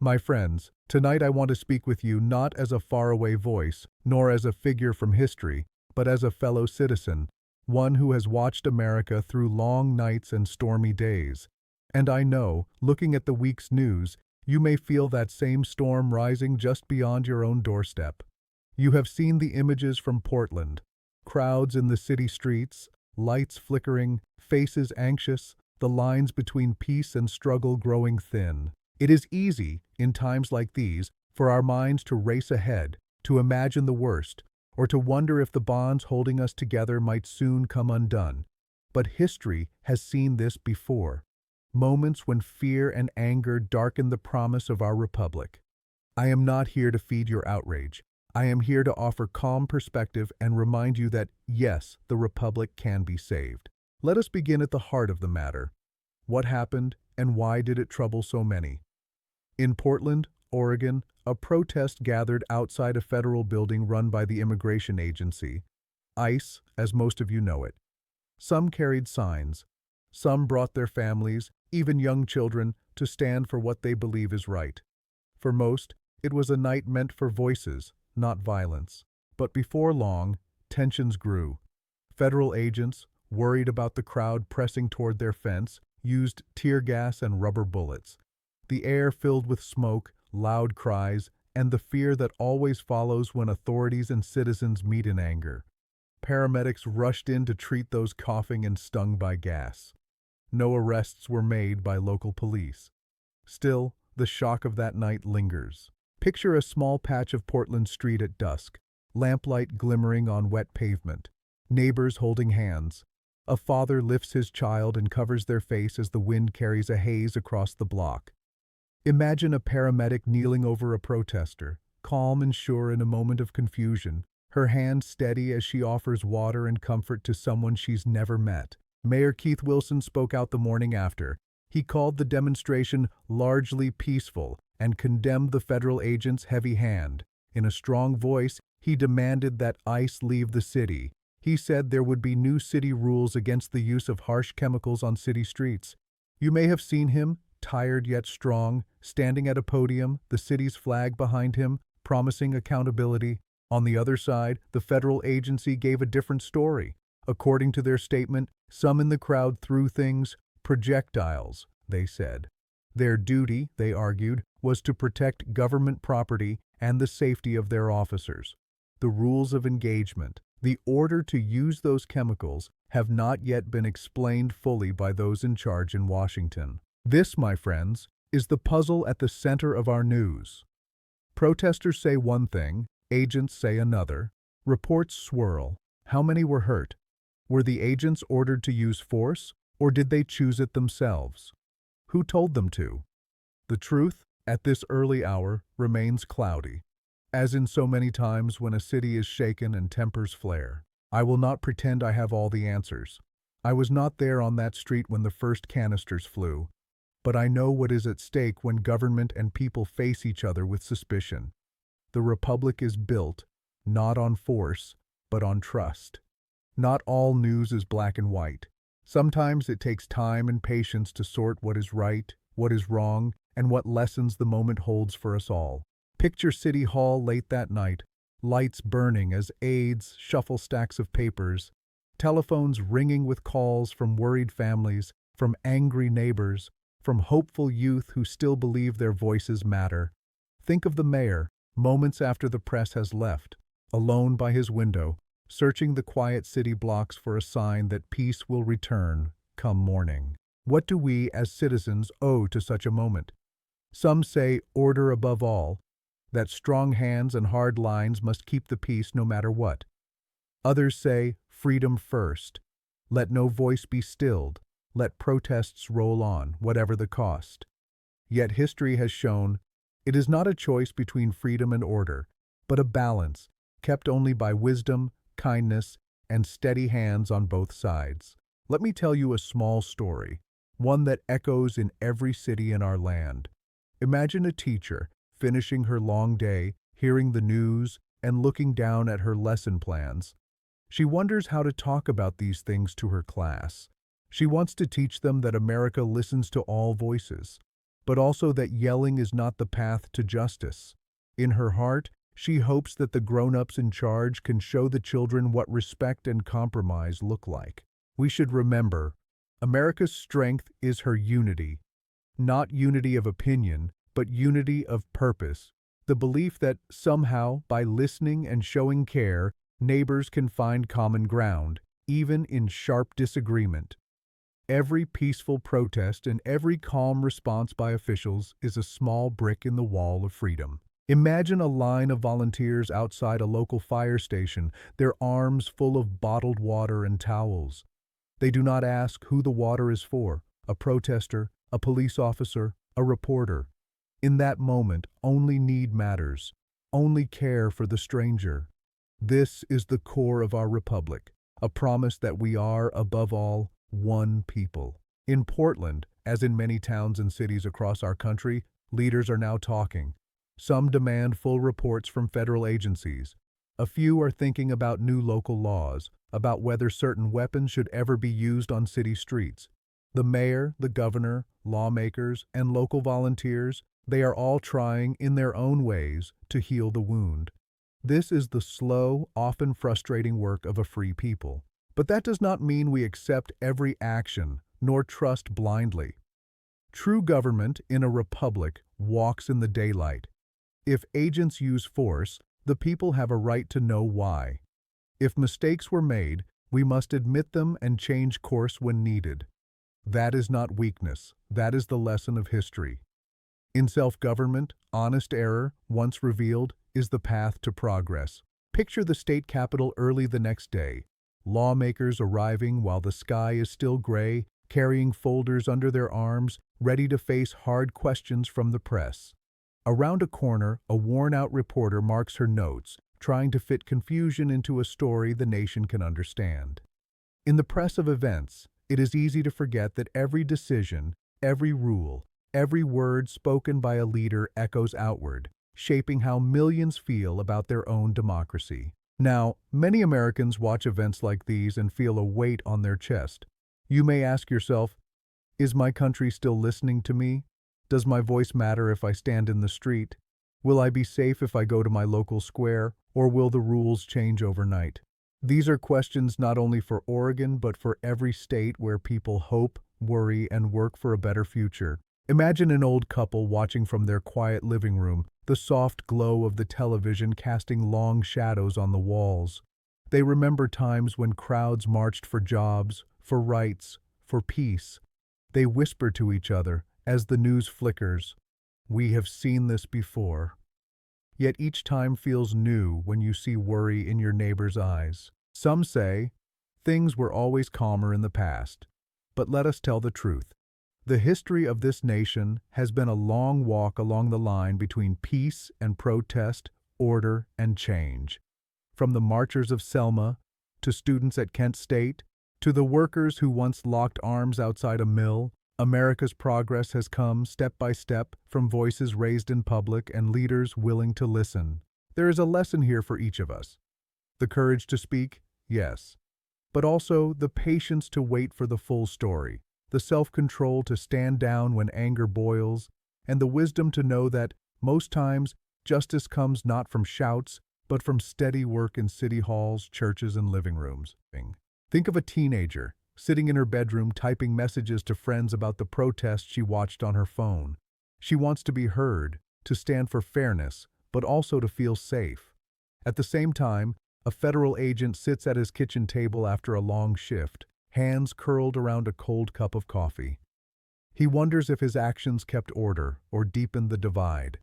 My friends, tonight I want to speak with you not as a faraway voice, nor as a figure from history, but as a fellow citizen, one who has watched America through long nights and stormy days. And I know, looking at the week's news, you may feel that same storm rising just beyond your own doorstep. You have seen the images from Portland, crowds in the city streets, lights flickering, faces anxious, the lines between peace and struggle growing thin. It is easy, in times like these, for our minds to race ahead, to imagine the worst, or to wonder if the bonds holding us together might soon come undone. But history has seen this before. Moments when fear and anger darken the promise of our republic. I am not here to feed your outrage. I am here to offer calm perspective and remind you that, yes, the republic can be saved. Let us begin at the heart of the matter. What happened, and why did it trouble so many? In Portland, Oregon, a protest gathered outside a federal building run by the immigration agency, ICE, as most of you know it. Some carried signs. Some brought their families, even young children, to stand for what they believe is right. For most, it was a night meant for voices, not violence. But before long, tensions grew. Federal agents, worried about the crowd pressing toward their fence, used tear gas and rubber bullets. The air filled with smoke, loud cries, and the fear that always follows when authorities and citizens meet in anger. Paramedics rushed in to treat those coughing and stung by gas. No arrests were made by local police. Still, the shock of that night lingers. Picture a small patch of Portland street at dusk, lamplight glimmering on wet pavement, neighbors holding hands. A father lifts his child and covers their face as the wind carries a haze across the block. Imagine a paramedic kneeling over a protester, calm and sure in a moment of confusion, her hand steady as she offers water and comfort to someone she's never met. Mayor Keith Wilson spoke out the morning after. He called the demonstration largely peaceful and condemned the federal agents' heavy hand. In a strong voice, he demanded that ICE leave the city. He said there would be new city rules against the use of harsh chemicals on city streets. You may have seen him, tired yet strong, standing at a podium, the city's flag behind him, promising accountability. On the other side, the federal agency gave a different story. According to their statement, some in the crowd threw things, projectiles, they said. Their duty, they argued, was to protect government property and the safety of their officers. The rules of engagement, the order to use those chemicals, have not yet been explained fully by those in charge in Washington. This, my friends, is the puzzle at the center of our news. Protesters say one thing, agents say another. Reports swirl. How many were hurt? Were the agents ordered to use force, or did they choose it themselves? Who told them to? The truth, at this early hour, remains cloudy. As in so many times when a city is shaken and tempers flare, I will not pretend I have all the answers. I was not there on that street when the first canisters flew, but I know what is at stake when government and people face each other with suspicion. The republic is built, not on force, but on trust. Not all news is black and white. Sometimes it takes time and patience to sort what is right, what is wrong, and what lessons the moment holds for us all. Picture City Hall late that night, lights burning as aides shuffle stacks of papers, telephones ringing with calls from worried families, from angry neighbors, from hopeful youth who still believe their voices matter. Think of the mayor, moments after the press has left, alone by his window, searching the quiet city blocks for a sign that peace will return come morning. What do we as citizens owe to such a moment? Some say order above all, that strong hands and hard lines must keep the peace no matter what. Others say freedom first. Let no voice be stilled. Let protests roll on, whatever the cost. Yet history has shown it is not a choice between freedom and order, but a balance, kept only by wisdom, kindness, and steady hands on both sides. Let me tell you a small story, one that echoes in every city in our land. Imagine a teacher finishing her long day, hearing the news, and looking down at her lesson plans. She wonders how to talk about these things to her class. She wants to teach them that America listens to all voices, but also that yelling is not the path to justice. In her heart, she hopes that the grown-ups in charge can show the children what respect and compromise look like. We should remember, America's strength is her unity, not unity of opinion, but unity of purpose. The belief that somehow, by listening and showing care, neighbors can find common ground, even in sharp disagreement. Every peaceful protest and every calm response by officials is a small brick in the wall of freedom. Imagine a line of volunteers outside a local fire station, their arms full of bottled water and towels. They do not ask who the water is for, a protester, a police officer, a reporter. In that moment, only need matters, only care for the stranger. This is the core of our republic, a promise that we are, above all, one people. In Portland, as in many towns and cities across our country, leaders are now talking. Some demand full reports from federal agencies. A few are thinking about new local laws, about whether certain weapons should ever be used on city streets. The mayor, the governor, lawmakers, and local volunteers, they are all trying, in their own ways, to heal the wound. This is the slow, often frustrating work of a free people. But that does not mean we accept every action, nor trust blindly. True government in a republic walks in the daylight. If agents use force, the people have a right to know why. If mistakes were made, we must admit them and change course when needed. That is not weakness, that is the lesson of history. In self-government, honest error, once revealed, is the path to progress. Picture the state capitol early the next day. Lawmakers arriving while the sky is still gray, carrying folders under their arms, ready to face hard questions from the press. Around a corner, a worn-out reporter marks her notes, trying to fit confusion into a story the nation can understand. In the press of events, it is easy to forget that every decision, every rule, every word spoken by a leader echoes outward, shaping how millions feel about their own democracy. Now, many Americans watch events like these and feel a weight on their chest. You may ask yourself, is my country still listening to me? Does my voice matter if I stand in the street? Will I be safe if I go to my local square, or will the rules change overnight? These are questions not only for Oregon, but for every state where people hope, worry, and work for a better future. Imagine an old couple watching from their quiet living room, the soft glow of the television casting long shadows on the walls. They remember times when crowds marched for jobs, for rights, for peace. They whisper to each other as the news flickers, "We have seen this before." Yet each time feels new when you see worry in your neighbor's eyes. Some say, things were always calmer in the past. But let us tell the truth. The history of this nation has been a long walk along the line between peace and protest, order and change. From the marchers of Selma, to students at Kent State, to the workers who once locked arms outside a mill, America's progress has come step by step from voices raised in public and leaders willing to listen. There is a lesson here for each of us. The courage to speak, yes, but also the patience to wait for the full story, the self-control to stand down when anger boils, and the wisdom to know that, most times, justice comes not from shouts, but from steady work in city halls, churches, and living rooms. Think of a teenager, sitting in her bedroom typing messages to friends about the protest she watched on her phone. She wants to be heard, to stand for fairness, but also to feel safe. At the same time, a federal agent sits at his kitchen table after a long shift, hands curled around a cold cup of coffee. He wonders if his actions kept order or deepened the divide.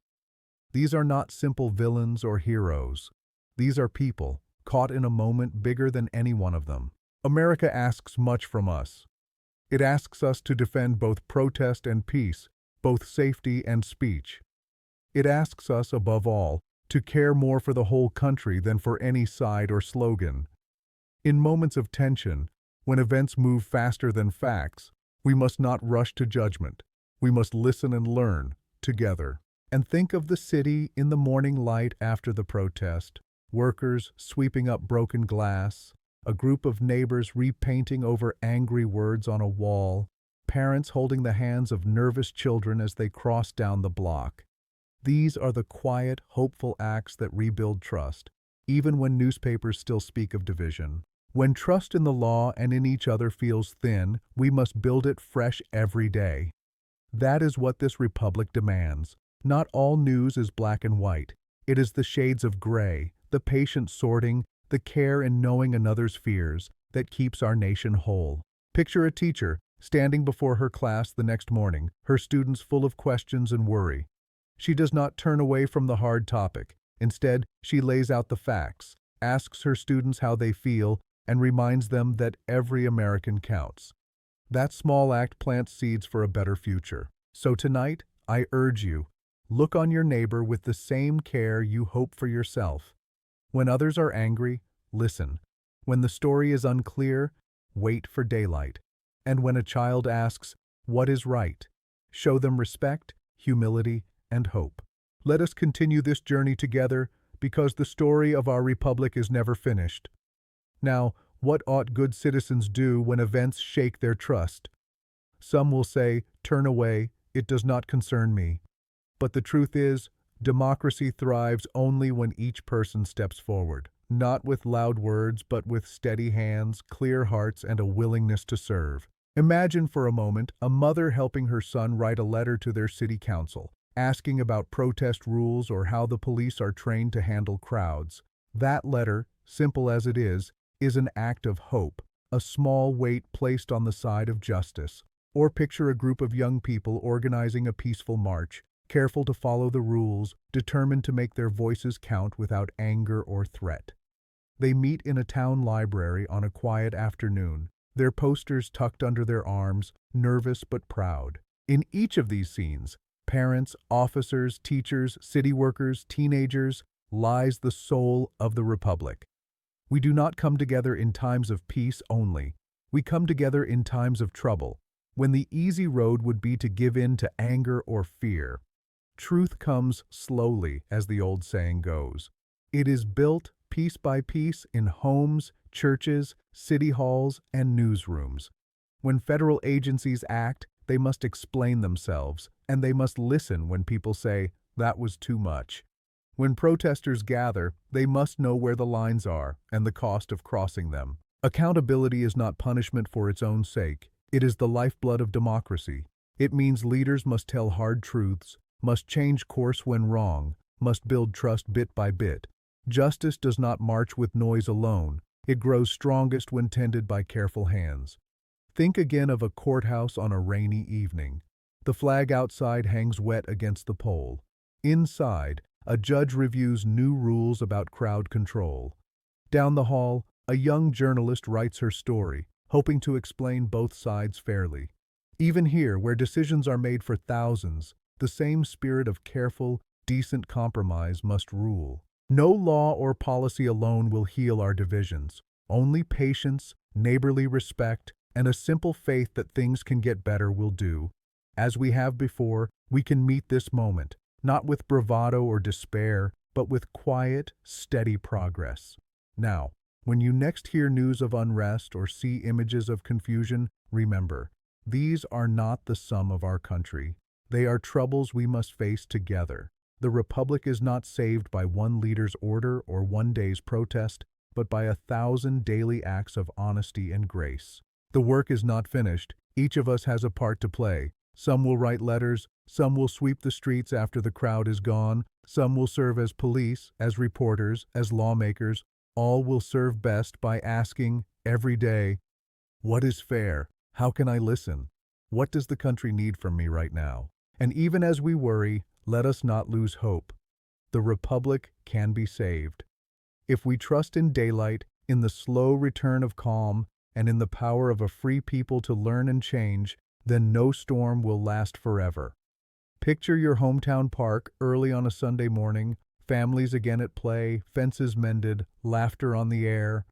These are not simple villains or heroes. These are people, caught in a moment bigger than any one of them. America asks much from us. It asks us to defend both protest and peace, both safety and speech. It asks us, above all, to care more for the whole country than for any side or slogan. In moments of tension, when events move faster than facts, we must not rush to judgment. We must listen and learn, together. And think of the city in the morning light after the protest, workers sweeping up broken glass, a group of neighbors repainting over angry words on a wall. parents holding the hands of nervous children as they cross down the block. These are the quiet, hopeful acts that rebuild trust, even when newspapers still speak of division. When trust in the law and in each other feels thin, we must build it fresh every day. That is what this republic demands. Not all news is black and white. It is the shades of gray, the patient sorting, the care in knowing another's fears, that keeps our nation whole. Picture a teacher standing before her class the next morning, her students full of questions and worry. She does not turn away from the hard topic. Instead, she lays out the facts, asks her students how they feel, and reminds them that every American counts. That small act plants seeds for a better future. So tonight, I urge you, look on your neighbor with the same care you hope for yourself. When others are angry, listen. When the story is unclear, wait for daylight. And when a child asks, "What is right?" show them respect, humility, and hope. Let us continue this journey together, because the story of our republic is never finished. Now, what ought good citizens do when events shake their trust? Some will say, "Turn away, it does not concern me." But the truth is, democracy thrives only when each person steps forward, not with loud words, but with steady hands, clear hearts, and a willingness to serve. Imagine for a moment a mother helping her son write a letter to their city council, asking about protest rules or how the police are trained to handle crowds. That letter, simple as it is an act of hope, a small weight placed on the side of justice. Or picture a group of young people organizing a peaceful march, careful to follow the rules, determined to make their voices count without anger or threat. They meet in a town library on a quiet afternoon, their posters tucked under their arms, nervous but proud. In each of these scenes, parents, officers, teachers, city workers, teenagers, lies the soul of the republic. We do not come together in times of peace only. We come together in times of trouble, when the easy road would be to give in to anger or fear. Truth comes slowly, as the old saying goes. It is built piece by piece in homes, churches, city halls, and newsrooms. When federal agencies act, they must explain themselves, and they must listen when people say, "That was too much." When protesters gather, they must know where the lines are and the cost of crossing them. Accountability is not punishment for its own sake. It is the lifeblood of democracy. It means leaders must tell hard truths, must change course when wrong, must build trust bit by bit. Justice does not march with noise alone. It grows strongest when tended by careful hands. Think again of a courthouse on a rainy evening. The flag outside hangs wet against the pole. Inside, a judge reviews new rules about crowd control. Down the hall, a young journalist writes her story, hoping to explain both sides fairly. Even here, where decisions are made for thousands, the same spirit of careful, decent compromise must rule. No law or policy alone will heal our divisions. Only patience, neighborly respect, and a simple faith that things can get better will do. As we have before, we can meet this moment, not with bravado or despair, but with quiet, steady progress. Now, when you next hear news of unrest or see images of confusion, remember, these are not the sum of our country. They are troubles we must face together. The Republic is not saved by one leader's order or one day's protest, but by 1,000 daily acts of honesty and grace. The work is not finished. Each of us has a part to play. Some will write letters, some will sweep the streets after the crowd is gone, some will serve as police, as reporters, as lawmakers. All will serve best by asking, every day, "What is fair? How can I listen? What does the country need from me right now?" And even as we worry, let us not lose hope. The Republic can be saved. If we trust in daylight, in the slow return of calm, and in the power of a free people to learn and change, then no storm will last forever. Picture your hometown park early on a Sunday morning, families again at play, fences mended, laughter on the air.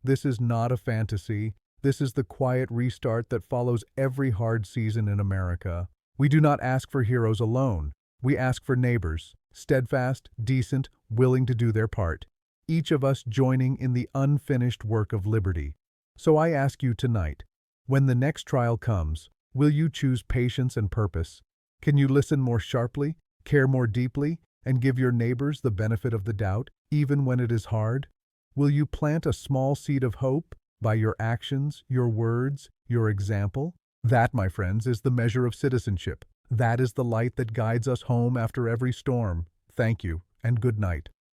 This is not a fantasy. This is the quiet restart that follows every hard season in America. We do not ask for heroes alone. We ask for neighbors, steadfast, decent, willing to do their part, each of us joining in the unfinished work of liberty. So I ask you tonight, when the next trial comes, Will you choose patience and purpose? Can you listen more sharply, care more deeply, and give your neighbors the benefit of the doubt, even when it is hard? Will you plant a small seed of hope by your actions, your words, your example? That, my friends, is the measure of citizenship. That is the light that guides us home after every storm. Thank you, and good night.